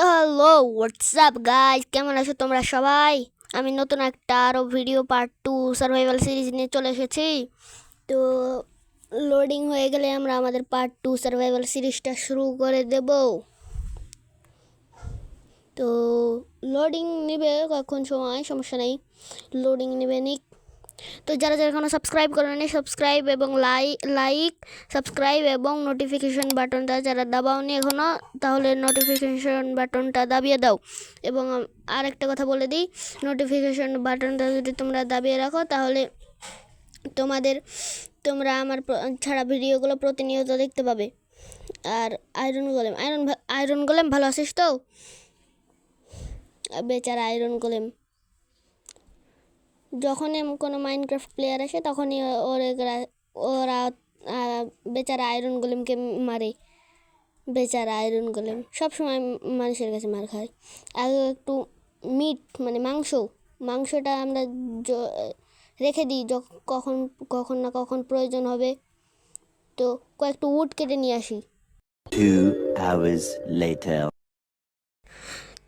তো hello WhatsApp guys, কেমন আছো তোমরা সবাই? আমি নতুন একটা আরও ভিডিও পার্ট 2 সার্ভাইভাল সিরিজ নিয়ে চলে এসেছি। তো লোডিং হয়ে গেলে আমরা আমাদের পার্ট 2 সার্ভাইভাল সিরিজটা শুরু করে দেব। তো লোডিং নেবে কখন সময়, সমস্যা নেই, লোডিং নেবে নিক। তো যারা যারা এখনও সাবস্ক্রাইব করেনি, সাবস্ক্রাইব এবং লাইক সাবস্ক্রাইব এবং নোটিফিকেশন বাটনটা যারা দাবাওনি এখনও, তাহলে নোটিফিকেশন বাটনটা দাবিয়ে দাও। এবং আরেকটা কথা বলে দিই, নোটিফিকেশন বাটনটা যদি তোমরা দাবিয়ে রাখো তাহলে তোমরা আমার ছাড়া ভিডিওগুলো প্রতিনিয়ত দেখতে পাবে। আর আয়রন গোলেম ভালো আছিস তো? বেচারা আয়রন গোলেম, যখনই কোনো মাইনক্রাফট প্লেয়ার আসে তখনই ওরা বেচারা আয়রন গোলেমকে মারে। বেচারা আয়রন গোলেম সবসময় মানুষের কাছে মার খায়। আগে একটু মিট মানে মাংসটা আমরা রেখে দিই, কখন না কখন প্রয়োজন হবে। তো কয়েকটু উড কেটে নিয়ে আসি। 2 hours later.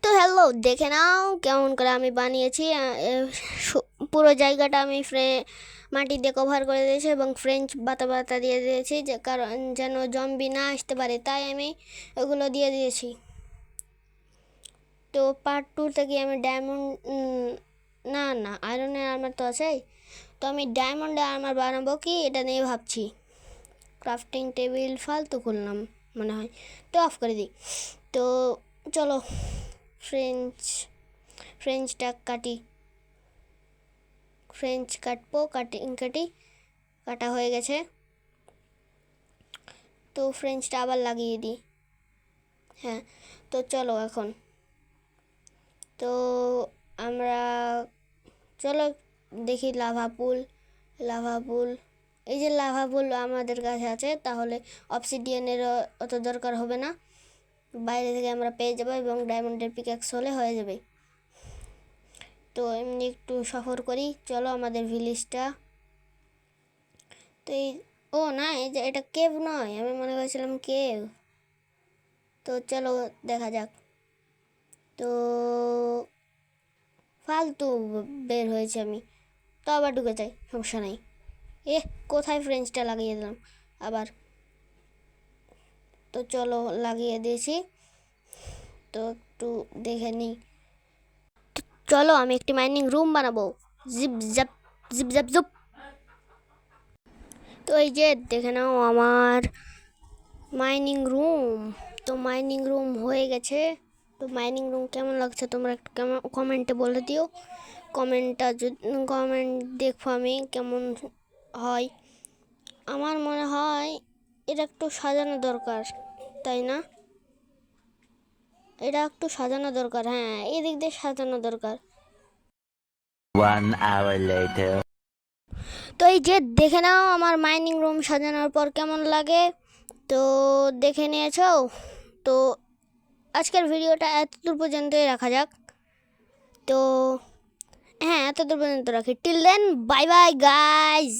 তো হ্যালো, দেখে নাও কেমন করে আমি বানিয়েছি। পুরো জায়গাটা আমি মাটি দিয়ে কভার করে দিয়েছি এবং ফ্রেঞ্চ বাতা দিয়ে দিয়েছি, যে কারণ যেন জম্বি না আসতে পারে, তাই আমি ওগুলো দিয়ে দিয়েছি। তো পার্ট 2 থেকে আমি ডায়মন্ড না আয়রনের আর্মার তো আছেই, তো আমি ডায়মন্ডের আর্মার বানাবো কি এটা নিয়ে ভাবছি। ক্রাফটিং টেবিল ফালতু খুললাম মনে হয়, তো অফ করে দিই। তো চলো ফ্রেঞ্চটা কাটবো। কাটা হয়ে গেছে, তো ফ্রেঞ্চটা আবার লাগিয়ে দিই। হ্যাঁ, তো চলো এখন আমরা দেখি লাভা পুল। এই যে লাভা পুল আমাদের কাছে আছে, তাহলে অবসিডিয়ানের অত দরকার হবে না, বাইরে থেকে আমরা পেয়ে যাবো এবং ডায়মন্ডের পিক্যাক্স হলে হয়ে যাবে। তো এমনি একটু সফর করি, চলো আমাদের ভিলেজটা। তো না, এই যে এটা কেভ নয়, আমি মনে করেছিলাম কেভ। তো চলো দেখা যাক। তো ফালতু বের হয়েছে, আমি তো আবার ঢুকে যাই, সমস্যা নেই। কোথায় ফ্রেঞ্চটা লাগিয়ে দিলাম আবার। তো চলো লাগিয়ে দিয়েছি, তো একটু দেখে নিই। চলো আমি একটি মাইনিং রুম বানাবো। জিপ জাপ জুপ। তো এই যে দেখে নাও আমার মাইনিং রুম। তো মাইনিং রুম হয়ে গেছে। তো মাইনিং রুম কেমন লাগছে তোমরা একটু কমেন্টে বলে দিও। কমেন্ট দেখবো আমি কেমন হয়। আমার মনে হয় এটা একটু সাজানো দরকার, তাই না? এটা একটু সাজানো দরকার, হ্যাঁ, এদিক দিয়ে সাজানো দরকার। 1 hour later. তো এই যে দেখে নাও আমার মাইনিং রুম সাজানোর পর কেমন লাগে। তো দেখে নিয়েছো। তো আজকের ভিডিওটা এতদূর পর্যন্তই রাখা যাক। তো হ্যাঁ, এতদূর পর্যন্ত রাখি। Till then, bye bye guys.